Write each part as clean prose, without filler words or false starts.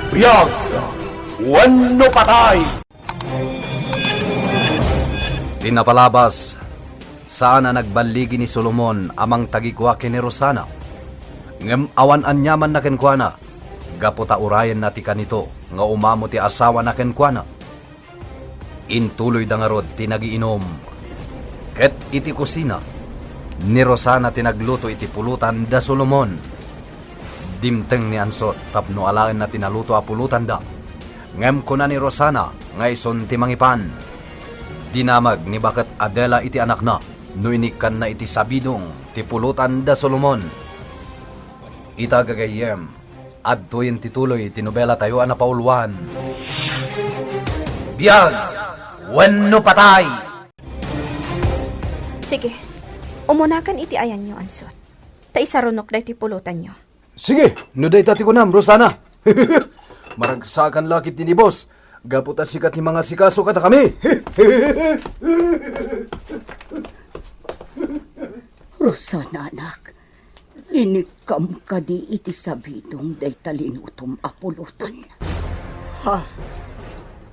Biyag! Wano patay! Pinapalabas, saan na nagbaligi ni Solomon amang tagikwake ni Rosana. Ngem awan anyaman na kenkwana, gaputa urayan na ti kanito, nga umamo ti asawa na kenkwana. Intuloy da nga rod tinagiinom. Ket iti kusina, ni Rosana tinagluto iti pulutan da Solomon. Dimteng ni Ansot tapno alaen na tinaluto a pulutan da. Ngem kuna ni Rosana nga ison ti mangipan. Dinamag ni baket Adela iti anak na, no inikan na iti sabidong ti pulutan da Solomon. Ita gagayem, adtoyin tituloy ti nobela tayo na pauluan. Biyag! Wano patay! Sige, umunakan iti ayan nyo, Ansot. Ta isarunok da iti pulutan nyo. Sige, no day tati ko nam, Rosana. Maragsakan lakit ni boss. Gaputa sikat ni mga sikaso kata kami. Rosana, anak. Inikam ka di iti sabidong day talinutom apulutan. Ha?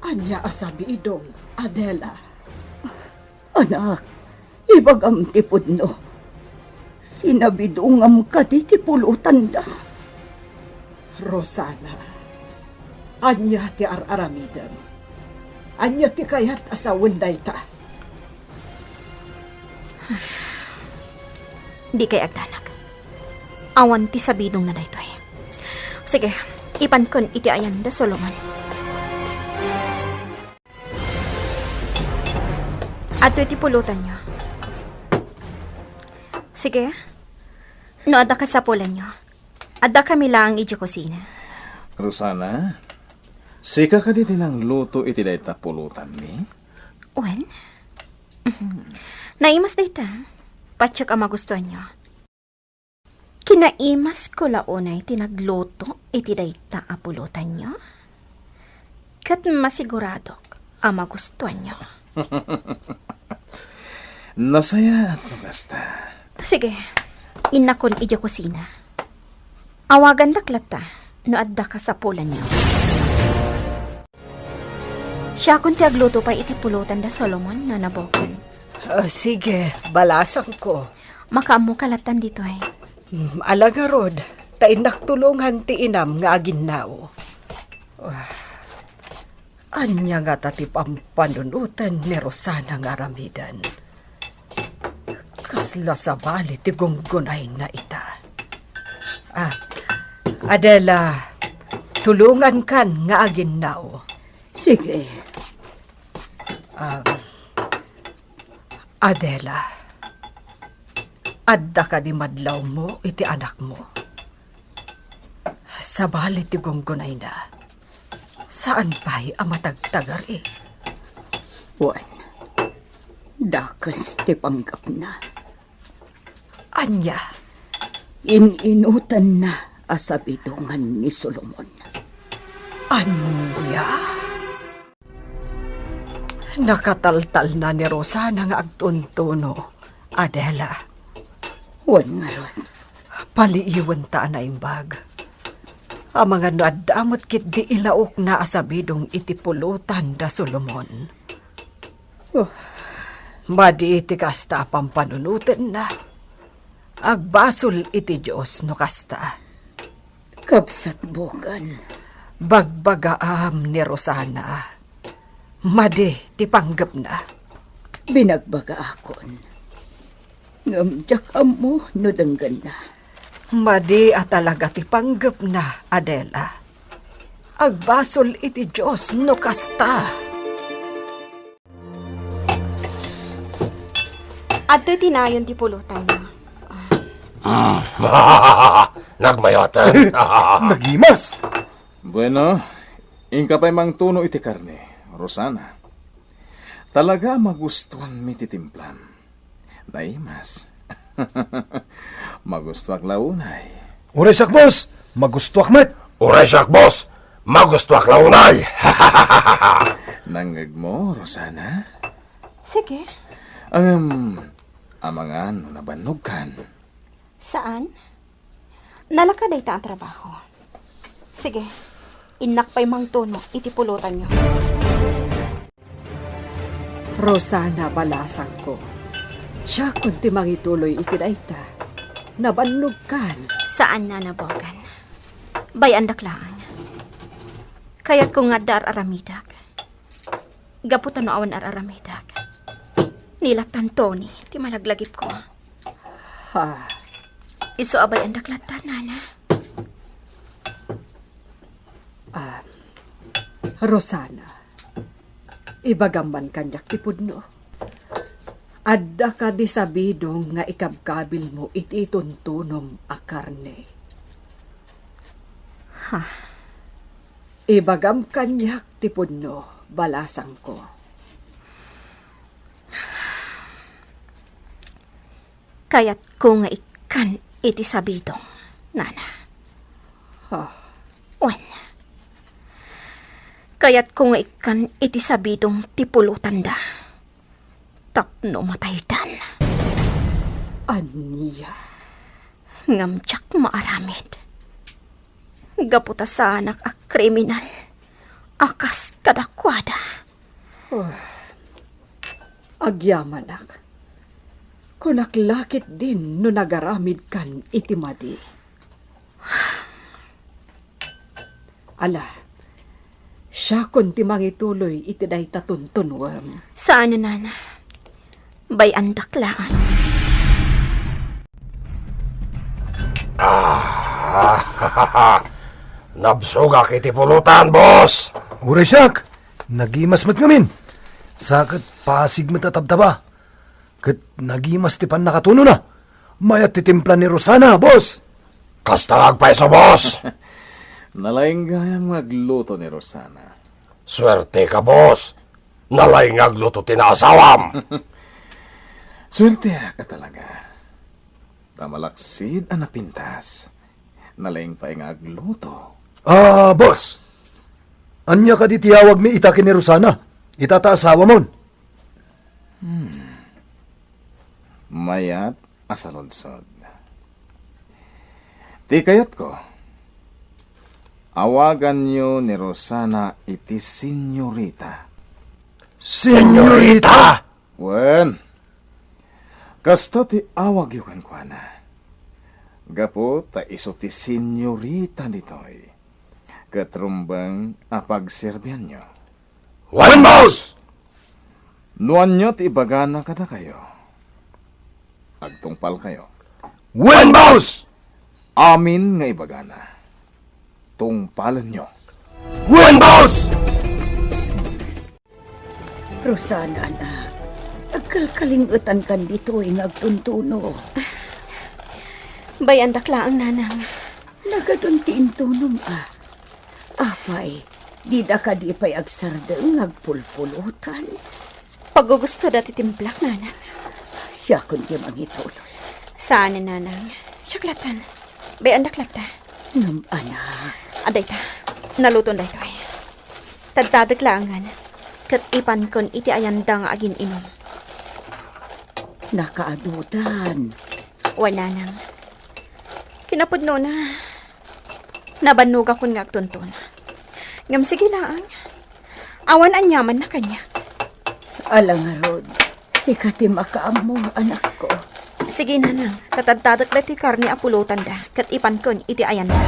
Anya asabidong, Adela. Anak, ibagam tipod no. Sinabidungam ka di ti pulutan da. Rosana, anya ti araramidam. Anya ti kayat asawin day ta. Di kay agdanak. Awan ti sabidong na daytoy. Sige, ipankon iti ayan da Solomon. Ato iti pulutan nyo. Sige, no ada ka sa pulan nyo. Ada kami lang iti kusina. Rosana, sika ka din ng luto iti dayta pulutan ni? Wen? Naimas dayta. Patsyak ang magustuhan nyo. Kinaimas ko launay tinagluto iti dayta apulutan nyo. Kat masiguradok ang magustuhan nyo. Nasaya at nagasta. Sige, inakon iti kusina. Awagan daklata no adda ka sa pulan nyo. Siya kung tiagluto pa iti pulutan da Solomon na nabokan. Sige, balasan ko. Makaamo kalatan dito ay. Alaga rod, tainak tulungan ti inam nga aginaw. Anya nga tati pampanunutan ni Rosana nga ramidan. Kasla sa bali ti gunggunay na ita. Adela, tulungan kan nga aginaw. Sige. Adela, adda ka di madlaw mo iti anak mo. Sa bali ti gunggunay na. Saan pa'y amatagtagar eh? Juan, dakas ti panggap na. Anya, ininutan na asabidungan ni Solomon. Anya? Nakataltal na ni Rosana nga agtuntuno, Adela. Juan nga ron. Paliiwan ta na imbag. Ang mga nadamot kit di ilaok na asabidong iti pulutan da Solomon. Madi iti kasta pampanunutin na. Agbasol iti Diyos no kasta. Kapsat bukan. Bagbagaam ni Rosana. Madi ti panggap na. Binagbaga akon. Ngamjak mo no danggan na. Madi at talaga ti panggap na, Adela. Agbasol iti Diyos no kasta. Adto tinayon ti pulutan nyo. Nagmayotan. Nagimas! Bueno, ingka pa'y mang tuno iti karne, Rosana. Talaga magustuhan mi titimplan. Naimas. Magustuak launay. Uresak boss! Magustuak met! Uresak boss! Magustuak launay! Nangag mo, Rosana? Sige. Amangan nabanog kan. Saan? Nalakaday ta ang trabaho. Sige, inak pa'y mang tono, iti pulutan nyo. Rosana balasang ko. Siya kunti mangituloy iti dayta. Nabannog kan. Saan na nabogan? Bayan daklaan. Kaya't kung nga dar aramidak. Gaputan no awan aramidak. Nilatan Tony, ti malaglagip ko. Ha, Iso abay ang daklatan, nana. Rosana. Ibagaman kanyak ti pudno. Adda ka di sabidong nga ikabkabil mo iti tuntunom a karne. Ha? Ibagam kanyak ti pudno, balasang ko. Kaya't kung nga ikan iti sabidong, nana. Ha, Wan. Kaya't kung nga ikan iti sabidong tipulutan da. Tapno mataydan. aniya. Ngamtsak maaramid. Gaputa sa anak a kriminal. Akas kadakwada. Agyamanak. Kunaklakit din no nagaramid kan itimadi. Ala, siya kunti mangituloy iti day tatuntunwam. Saan na nana? Bayan daklaan. Nabsugak iti pulutan, boss! Uray siyak, nagimas mat ngamin. Sakit pasig matatabtaba. Kat nagimas ti pan nakatuno na. Mayat ti timpla ni Rosana, boss. Kastangag paiso, boss! Nalaing gayang magluto ni Rosana. Swerte ka, boss! Nalaingag luto tinaasawam! Swerte ka talaga. Tamalaksid ang napintas. Nalaing pa nga agluto. Boss. Anya ka di tiyawag mi itakin ni Rosana. Itataasawa mon. Mayat asaludsod. Ti kayat ko. Awagan niyo ni Rosana iti senyorita. Senyorita! Wen. Kasta ti awag yu kan kuana. Gapo ta iso ti senyorita nitoy. Katrumbang apagserbian nyo. One, boss! Nuan nyo ti ibagana kada kayo. Agtungpal kayo. One, boss! Amin nga ibagana. Tungpalan nyo. One, boss! Rosana, anak. Agkalkalingutan kan dito ang agtuntuno. Bayan daklaan, nanang. Nagaduntiin tunom Apay, di da ka di pa'y agsardeng agpulpulutan. Paggugusto dati timplak, nanang. Siya kundi mangituloy. Saan na nanang? Siyaklatan. Bayan daklata. Ngam, anak. Aday ta. Naluton da ito ay. Tagdadaglaangan. Kat ipan kon iti ayandang agin inom. Nakaadutan. Wala nang. Kinapudno na. Nabanog ako nga agtuntun. Ngam sige lang. Awan anyaman na kanya. Alangarod, si Katim akaam mo, anak ko. Sige na nang. Tatadtadak na ti karni apulutan da. Kat ipan kon iti ayanda.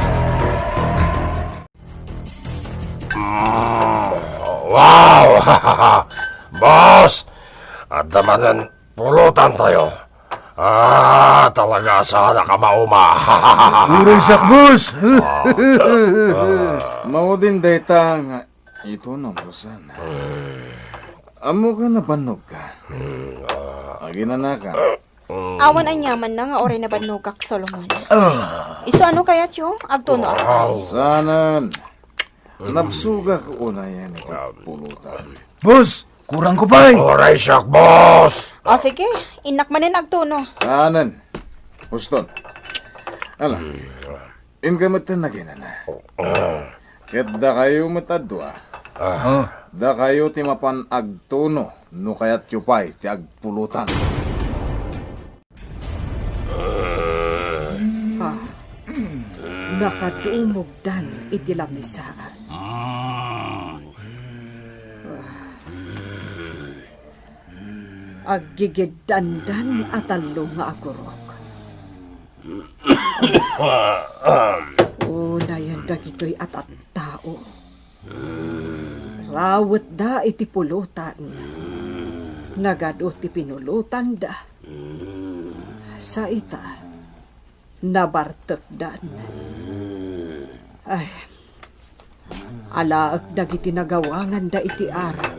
Wow! Boss! At naman pulutan tayo. Talaga sana ka mauma. Uray siyak, boss. Maudin dayta nga ito na Rosana. Amo ka na banog ka. Aginana ka. Awan anyaman na nga oray na banugak Solomon. Iso ano kaya tiyo? Agtuno ako. Sanan. Napsuga ko una yan ito pulutan. Boss, kurang ko pa eh. Oray siyak, boss! O sige, inak manin agtuno. Sanan. Huston. Ala. Ingamatan na ginana. Ket da kayo matadwa. Da kayo timapan agtuno. No kayat yupay ti agpulutan. Nakadumog dan iti lamisaan. Agigiddandan at alo nga agurok. Una yan dagitoy at tao. Rawat da iti pulutan. Nagado ti pinulutan da. Sa ita, nabartek dan. Ay, alaak dagiti nagawangan da iti arak.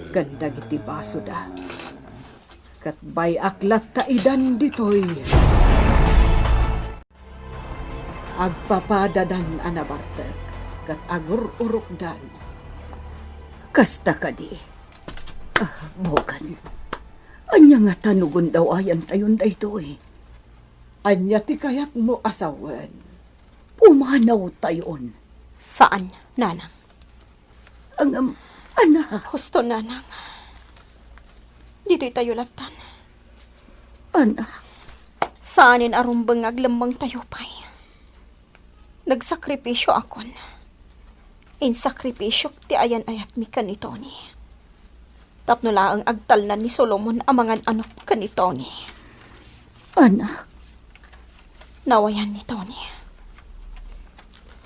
Ganda iti baso da. Kat bay aklat ta idan ditoy. Agpapadadan anabartek. Kat agur-urok dan. Kasta ka di. Bogan. Anya nga tanugon daw ayan tayon da ito eh. Anya ti kayat mo asawan. Umanaw tayon. Saan, nanang? Ang anak. Husto, nanang. Dito'y tayo latan. Anak. Saanin arumbang aglambang tayo pa'y. Nagsakripisyo akon. Insakripisyo ti ayan-ayat mi kanito ni. Tapno laang agtalnan ni Solomon amangan anok kanito ni. Anak. Nawayan ni Tony.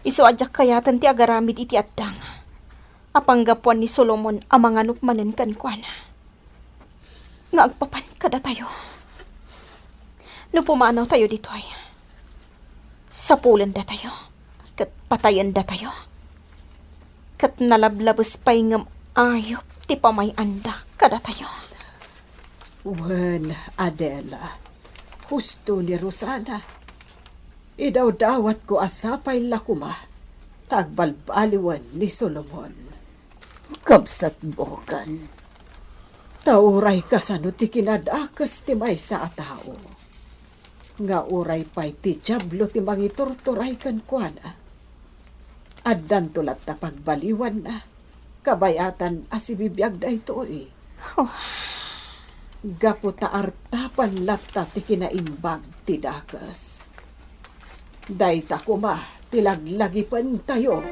Isuadyak kayatan ti agaramid iti addang. Apanggapuan ni Solomon amangan manen kankwan. Nga agpapan kada tayo. No pumanaw tayo dito ay. Sapulan da tayo. Kat patayan da tayo. Kat nalablabas pa'y ngam ayop ti pamayanda kada tayo. Wen, Adela. Husto ni Rosana. Idaw-dawat ko asapay lakuma. Tagbalbaliwan ni Solomon. Kabsat Bogan. Tauray kasano ti kinadakas ti may sa atao. Nga uray pa'y ti jablo ti mangiturturay kan kuana. Addan tulat na pagbaliwan na. Kabayatan asibibiyag da ito eh. Gapo ta artapan latta ti kinaimbag ti dakas. Dayta kuma tilaglagipan tayo.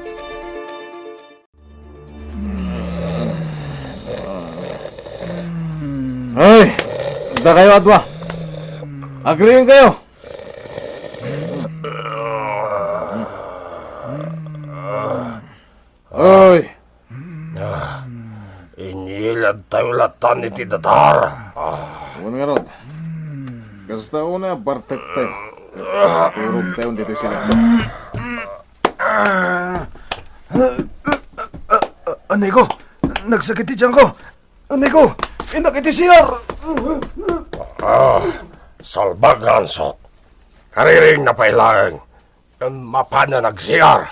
Ay, da kayo adwa. Agreein kayo. Oy, Inilad tayo latan iti datar. una nga rod. Kasta una, bartek tayo. Turog tayo dito sila. Anay ko, nagsakit ti tiyan ko. Anay ko, inak iti siyar. Salbag ansot. Kariring na pailangan. Mapana nagsiyar.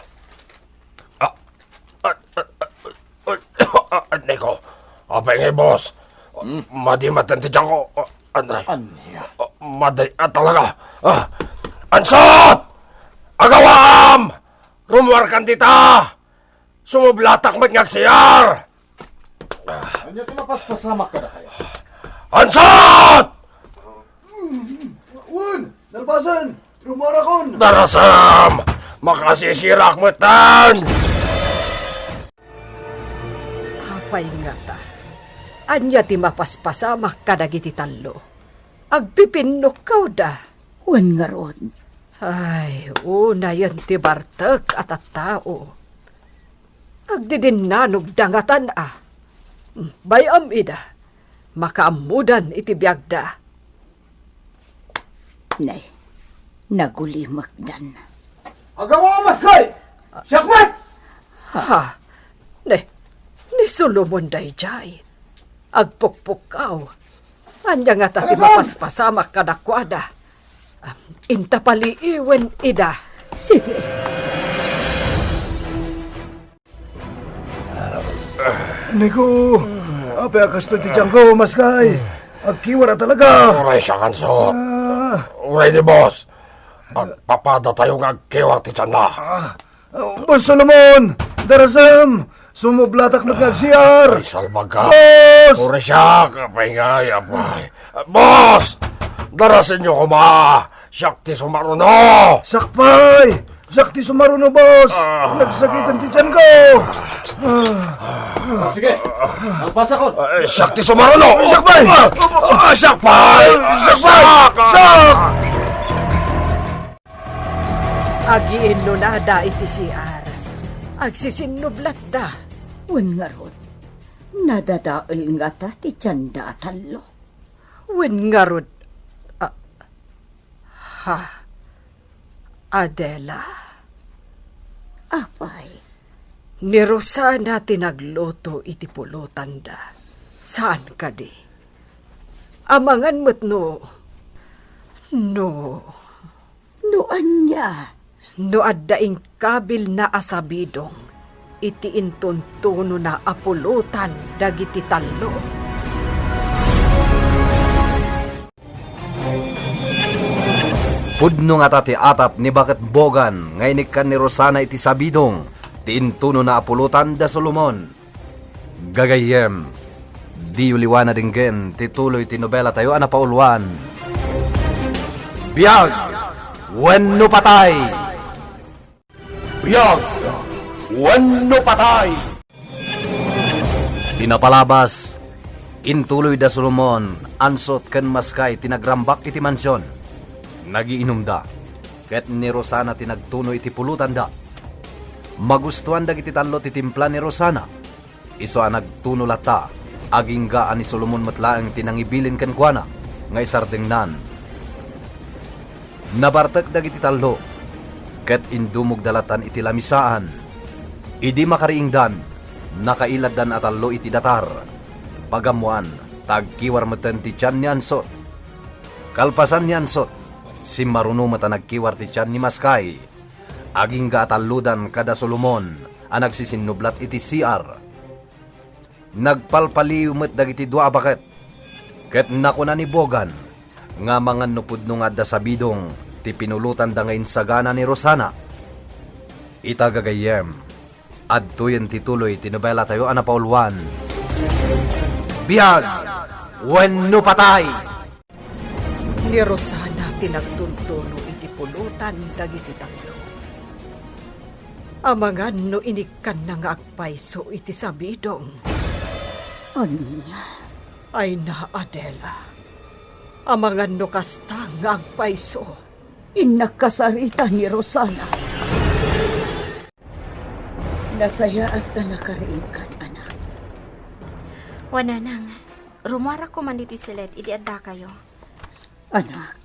Anay ko, apay ngay boss. Madimatan ti tiyan ko. Anay. Anya? Maday talaga. Ansot! Agawam! Rumuarkan tita! Sumublatak mat ngagsiyar! Anya tinapaspasamak ka na kayo? Ansot! Wan, nalbasan, rumarakon. Darasam! Makasisirak mo tan! Kapay nga ta. Anya ti mapaspasamak kadagiti talo. Agpipinok kaw da. Wan nga rod. Ay, una yan ti bartek at tao. Agdidinanog dangatan Bayam ida. Makaamudan iti biyagda. Nay, nagulimak dan. Agawa maskay! Syakmat! Ha? Ni Solomon dayjay. Agpukpukaw. Anya nga tati mapaspasamak kadakwada. Inta paliiwen ida. Sige. Anay ko, apay akasto ti tiyan ko, maskay. Agkiwara talaga. Uray siya kansot. Uray di boss. Agpapada tayo nga agkiwar ti tiyan na. Boss Solomon, darasam, sumublatak mo nagsiyar. Ay salbag ka. Boss! Uray siya, kapay nga, apay. Boss! Darasin niyo kuma. Siyak ti sumaruno. Sakpay! Sakti sumaruno, boss. Nagsakitan ti tiyan ko. Sige, nagpasa ko. Sakti sumaruno! Sakbay! Sakbay! Sak! Sak! Agiin no na da iti siar. Agsisinublat da. Wen nga rod. Nadadaal nga ta ti tiyanda talo. Wen nga rod. Adela, Apay, ni Rosana tinagluto iti pulutan da. Saan ka di? Amangan mo't no. noan niya. No addaing kabil na asabidong, iti intuntuno na apulutan dagiti talo. Pudno nga tati atap ni Bakit Bogan, ngaynik kan ni Rosana iti sabidong, ti intuno na apulutan da Solomon. Gagayem, di uliwana dinggen, tituloy ti nobela tayo anapauluan. Biyag, wenno patay! Biyag! Wenno patay! Pinapalabas, intuloy da Solomon, ansot ken maskay tinagrambak iti mansyon. Nagiinom da, ket ni Rosana tinagtuno iti pulutan da. Magustuhan da iti talo ti timpla ni Rosana. Iso nagtuno lata, aging gaan ni Solomon matlaang tinangibilin ken kuana, nga isardengnan. Nabartek da iti talo, ket indumog dalatan iti lamisaan. Idi makariingdan, nakailad dan atalo iti datar. Pagamuan, tagkiwar meten ti tiyan ni Ansot. Kalpasan ni Ansot, si maruno mata nagkiwar ti tiyan ni Maskay. Aging gaataludan kada Solomon, ang nagsisinublat iti CR. Nagpalpaliw met dagiti dua baket. Ket nakuna ni Bogan, nga mangan nupudno nga da sabidong, ti pinulutan da ngayon sagana ni Rosana. Itagagayem, adtuyen tituloy tinobela tayo anapauluan. Biyag, wenno patay! Ni Rosana tinagtuntuno iti pulutan dagiti talo. Amangan no inikan na nga agpaiso iti sabidong. Anya, Ay na Adela, amangan no kasta nga agpaiso. inakasarita ni Rosana. Nasaya at na nakariingkan, anak. Wananang, rumara ko man dito silet, idi adda kayo. Anak,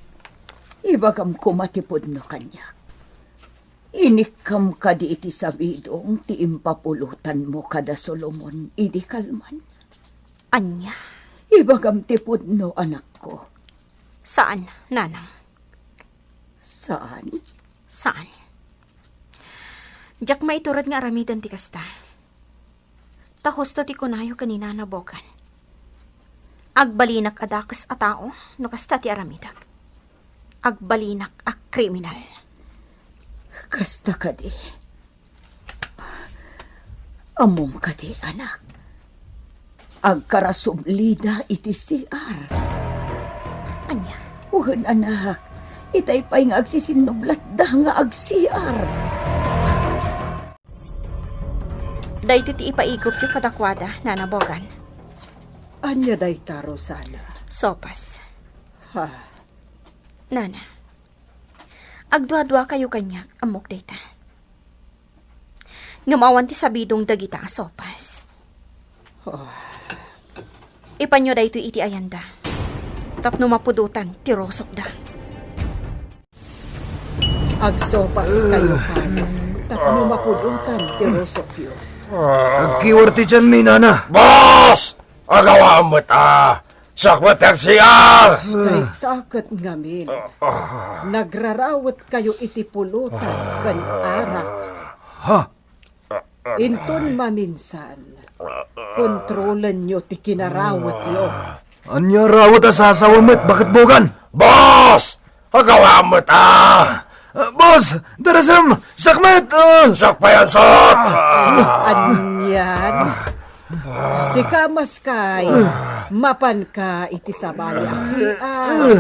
ibagam ko matipod no kanya. Inikam ka di iti sabidong ti impapulutan mo kada Solomon, idi kalman. Anya, Ibagam tipod no anak ko. saan, nanang? Saan? Saan? Diyak maiturad nga aramidan ti kasta. Tahosto ti kunayo kanina na Bogan. Agbalinak adakas a tao, no kasta ti aramidak. Agbalinak a kriminal. Kasta ka di. Amom ka di, anak. Agkarasublida iti CR. Anya, Uhan, anak. Itay pa'y nga agsisinublat da nga ag-CR. dahito ti ipaigop yung kadakwada, Nana Bogan. Anya dayta Rosana. Sopas. Ha, Nana, agdwa-dwa kayo kanya, amok dayta. Ngamawan ti sabidong dagita a sopas. Ipanyo dayto iti ayanda. Tapno mapudutan, ti rosok da. agsopas kayo pan. Tapno mapudutan ti rosokyo. Agkiwar ti tiyan mi, nana. Boss! Agawa mo ta! Sakbat ang siyang! Itay takat ngamin. Nagrarawat kayo iti pulutan kan arak. Ha? Inton maminsan. Kontrolan nyo ti kinarawat yo. Anya rawat asasawa mo't Bakit Bogan? Boss! Agawa mo ta! Boss! Darasam! Sakmet! Sakpayan sot! Anyan. Si Kamaskay, mapan ka iti sabali asian.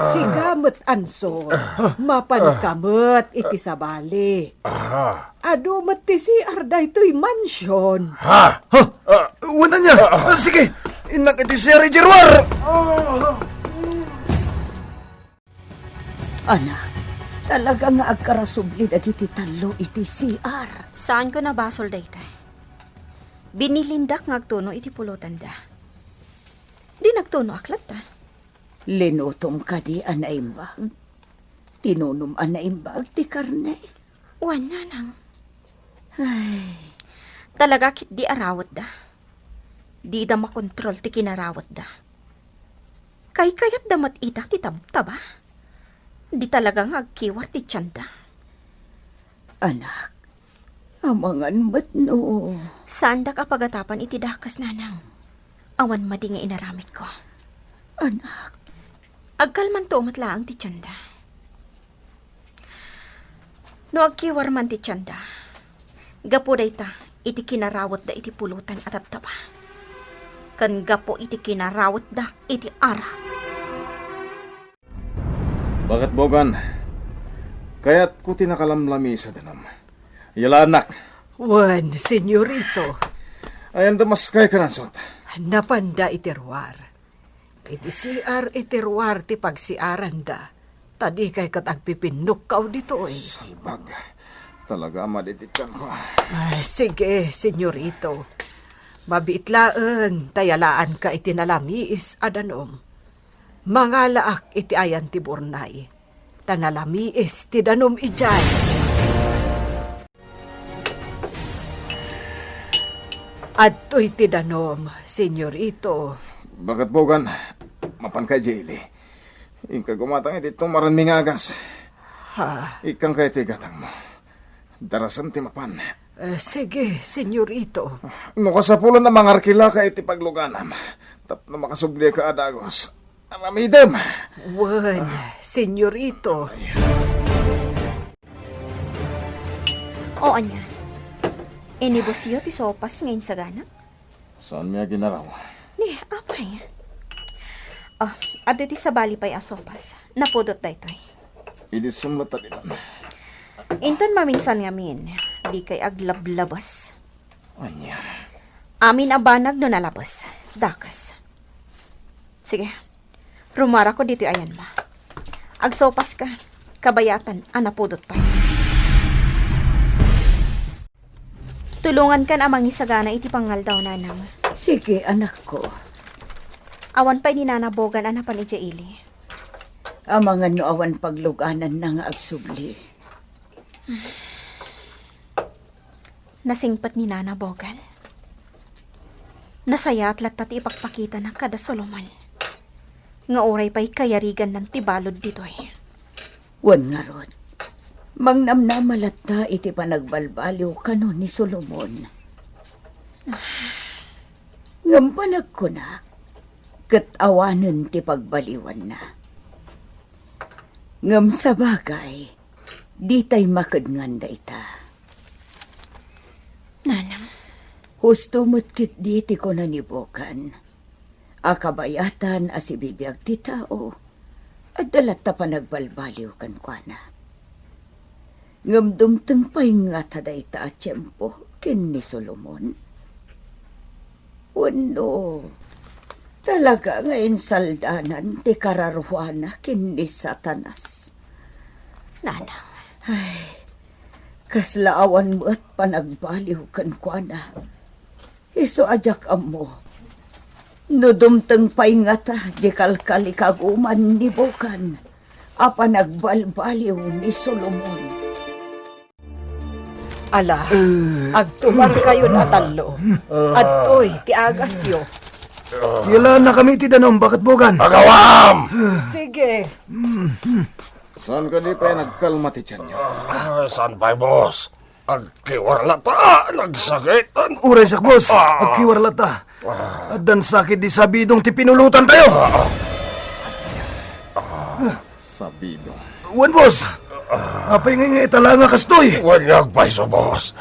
Si met anso. Mapan kamet iti sabali. Ado met ti si Arday to'y mansyon. Ha? Ha? Wala niya. Sige, inak iti siya Jerwar. Anak, talaga nga agkarasubli dagiti talo iti CR. Saan ko nabasol daytay? Binilindak nga agtuno iti pulutan da. Di nagtuno aklat ta. Linutom ka di anaimbag. Tinunum anaimbag ti karne. Wan na nang. Talaga kit di arawat da. Di da makontrol ti kinarawat da. Kayat damat itak ti tabtaba. Di talaga nga agkiwar ti tiyanda. Anak, amangan ba't no? Saan da kapagatapan iti dakas nanang? Awan madi nga inaramit ko. Anak, Agkalman to umatlaang ti tiyanda. No agkiwar man ti tiyanda, gapo day ta iti kinarawat da iti pulutan at abtaba. Kan gapo iti kinarawat da iti arak. Bakit bogan? Kaya't ko tinakalamlami sa danam. Yala anak, Wan, senyorito. ayan damaskay ka nansot. Napanda iterwar. Iti CR iterwar ti pagsiaran da. Tadi kay kat agpipinuk kaw dito eh. Salbag. Talaga maditityan ko. Sige, senyorito. Mabitlaan, tayalaan ka iti nalamiis adanom. Mga laak iti ayan ti Burnay. Tanalamiis ti danom ijay. Adto'y ti danom, senyorito. Bakit bogan? Mapan kay Jaylee. Ika gumatang iti tumaran agas. Ha, Ikang kay tigatang mo. Darasam ti mapan. sige, senyorito. No kasapulan na mga arkila ka iti pagluganam. Tapno makasubli ka adagos. Aramidem. Wan, senyorito. O anya, inibusyo ti sopas ngayon sa gana? Saan niya ginaraw? Ni, apay. Oh, ado ti sabali pa'y asopas. Napudot daytoy. Idi sumlat talilan. Inton maminsan ngamin, di kay aglablabas. Anya. Amin abanag no nalabas. Dakas. Sige, rumara ko dito ayan ma. Agsopas ka, kabayatan, anapudot pa. Tulungan kan amang isagana iti pangal daw nanang. sige anak ko. Awan pa'y ninanabogan anapan iti ili. Amangan no awan pagluganan na nga agsubli. Nasingpat ni Nana Bogan. Nasaya at latat ipagpakita ng kada Solomon. Nga oray pa'y kayarigan ng tibalod dito'y. Wan nga rod. Mangnamnamalat na iti panagbalbaliw kanon ni Solomon. Ngampanag ko na, kat awanan ti pagbaliwan na. Ngam sa bagay, di tay makadngan da ita. Nanang, Husto mo't di ti ko nanibokan. Akabayatan as ibibiyag ti tao, at dalat ta panagbalbaliw kan kwa na. Ngam dumteng pa'y nga taday ta at tiyempo kin ni Solomon. Wano, talaga nga insaldanan ti kararuana kin ni Satanas. Nanang, Kaslaawan mo at panagbaliw kan kwa na. Iso ajak amo. No dumteng pa'y nga ta, di kalkalikaguman ni Bukan. Apa nagbalbaliw ni Solomon. Ala, agtumar kayo na talo. Adtoy, ti agasyo. Yala na kami ti danom, bakit bogan? Agawam! Sige, Saan ka di pa nagkalma ti tiyan niyo? Saan pa'y boss? Agkiwar lata, nagsakitan. Uray sak boss, agkiwar lata. At dan sakit di sabidong ti pinulutan tayo. Sabido. Wan boss, apay nga itala nga kastoy. Huwag nagpaiso, boss.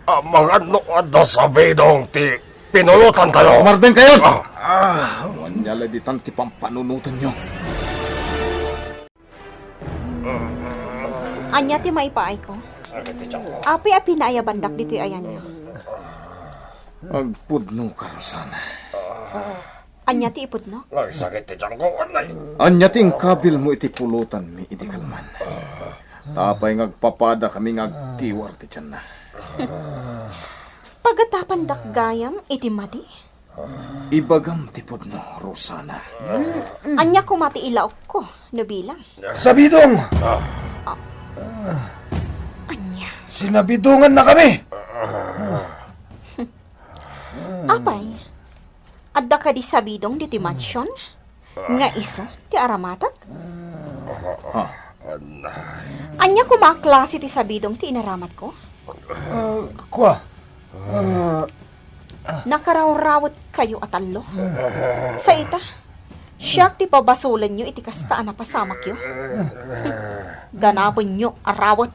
Mga nood sa bidong ti pinulutan tayo. Sumartin kayo! Wanyala di tanti pampanunutan niyo. Anya ti maipaay ko. Api-api na ayabandak dito ayan nyo. Agpudno ka, Rosana. Anya ti ipudno. Nagsakit ti tiyan ko. Anay. Anya ting kabil mo iti pulutan mi iti kalman. Tapay ngagpapada kami ngagtiwar ti tiyan na. Pagatapan gayam iti madi. Ibagam ti pudno, Rosana. Anya kumati ilaok ko, no bilang. Sabidong! Anya. Sinabidungan na kami! Apay, adda ka di sabidong di ti mansyon? Nga iso, ti aramatag? Anya kumaklase ti sabidong ti inaramat ko? Kwa? Nakarawrawat kayo atalo. Sa ita, siyak ti pabasulan nyo iti kastaan na pasamak yo. Ganabon nyo arawat.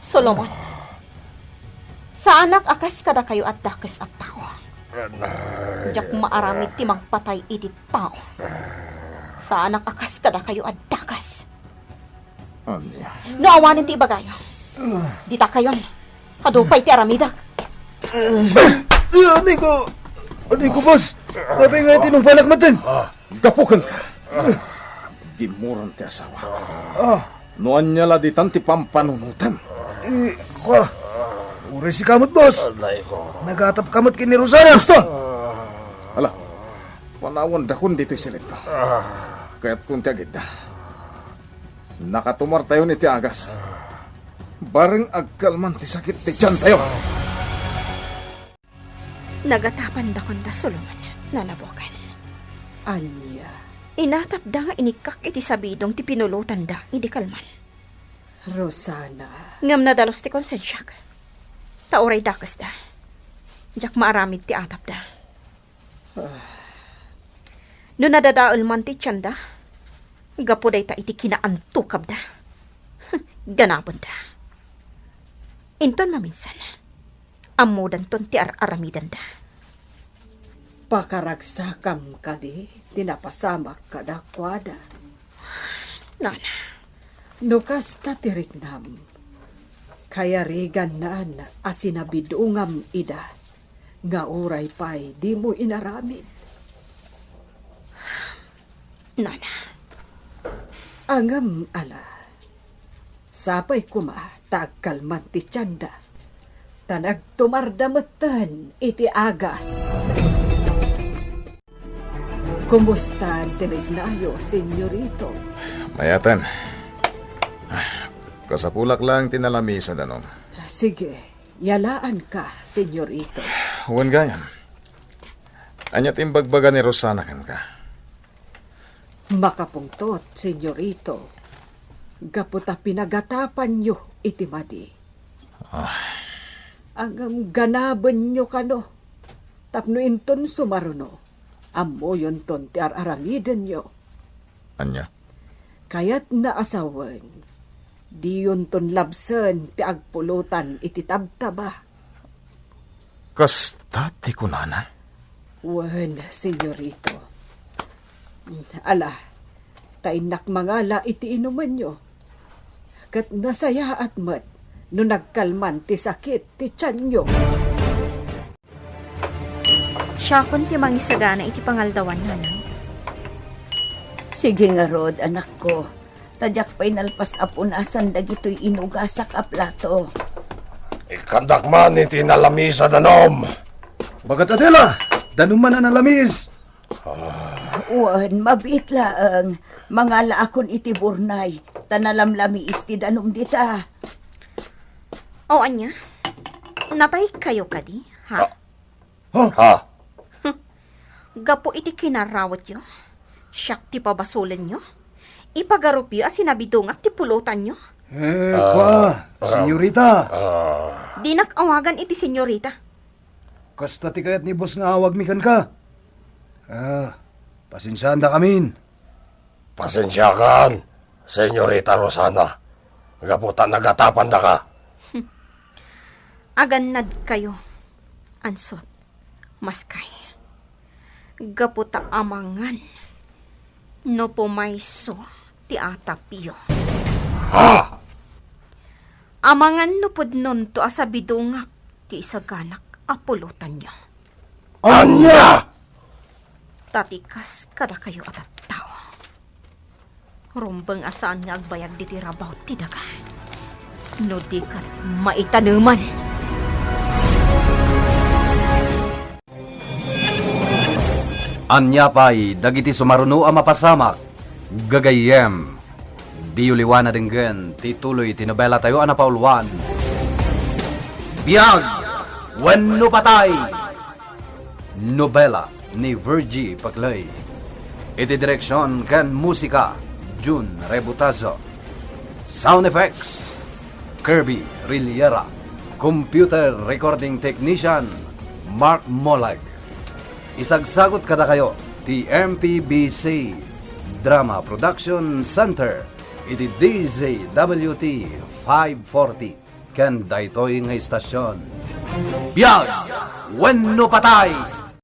Solomon, sa anak akas kada kayo at dakes at tao. Diyak maaramid ti magpatay iti tao. Sa anak akas kada kayo at dakas. Anya. No awanin ti ibagayo. Dita kayon. Adupay ti aramidak. Anay ko, boss! Sabi nga itin ng balak natin! Gapukan ka. Gimuran ti asawa ko. Noan niya la di tanti pampanunutan. Kwa? Uri si kamot, boss! Anay ko. Nagatap kamot kini Rosana! Aston! Ala, panawan dakon dito'y silit ko. Kaya't kung tiagid na. Nakatumar tayo ni ti agas. Bareng agkalman ti sakit ti tiyan tayo. Nagatapan da kon da Solomon, nanabokan. Anya, Inatap da nga inikak iti sabidong ti pinulutan da, idi kalman. Rosana, Ngam na dalos ti konsensyak. Tauray dakas da. Diyak maaramid ti atap da. No nadadaol man ti tiyan da, gapuday ta iti kinaantukab da. Ganapon da. Inton maminsan, amudan ton ti aramidan da. pakaragsakam kadi, tinapasamak kadakwada. Nana, Nukas tatiriknam, kaya rigan naan asinabidungam ida, nga uray pa'y di mo inaramid. Nana, Angam ala, sapay kuma tagkalman ti tiyanda, tanag tumardamatan iti agas. Kumusta tirignayo, senyorito? Mayatan. Kasapulak lang tinalami sa danom. Sige, yalaan ka, senyorito. Huwag ganyan. Anyat imbagbaga ni Rosana kan ka. Makapungtot, senyorito. Gaputa pinagatapan nyo iti madi. Ang ganaban nyo kano. Tapno inton sumaruno. Amo yun ton ti aramiden nyo. Anya? Kaya't naasawan. Di yun ton labsen ti agpulutan iti tabtaba. Kasta ti kunana? Wen, senyorito. Ala, tainak mangala iti inuman nyo. Kat nasaya at mat, no nagkalman ti sakit ti tiyan nyo. siya kun ti mangisagana iti pangaldawan nanang. Sige nga Rod, anak ko. Tadyak pa'y nalpas apunasan dagito'y inugasak a plato. Ikandak man iti nalami sa danom. Bagat Adela, danuman na nalamis. Uwan, mabit laang. Mga laakon iti burnay. Tanalamlami isti danom dita. O anya, napay kayo kadi, ha? Ha? Gapo iti kinarawat yo. Siyak ti pabasulan nyo. Ipagarupyo as sinabidungak ti pulutan nyo. Kwa, senyorita. Dinak awagan iti senyorita. Kasta ti kayat ni boss nga awag mikan ka. Pasinsyahan da kamin. Pasensyakan, Senyorita Rosana. Gaputan nagatapan da ka. Aganad kayo. Ansot, maskay. Gaputa amangan. No pumayso ti atapyo. Amangan nupod nun to asabidungak ti isaganak apulutan niya. Anya! Tatikas kada kayo at tao. Rumbeng asaan nga agbayag di tirabaw ti daga. No di kat maitanuman. Anya pa'y dagiti sumaruno a mapasamak, gagayem. Di uliwana denggen, tituloy tinobela tayo ana pauluan. Biyag! Wenno patay! Nobela ni Virgie Paglay. Iti direksyon ken musika, Jun Rebutazo. Sound effects, Kirby Riliera. Computer recording technician, Mark Molag. Isagsagot kada kayo, ti MPBC Drama Production Center, iti DZWT 540, ken daytoy nga istasyon. Biyag! Wenno patay!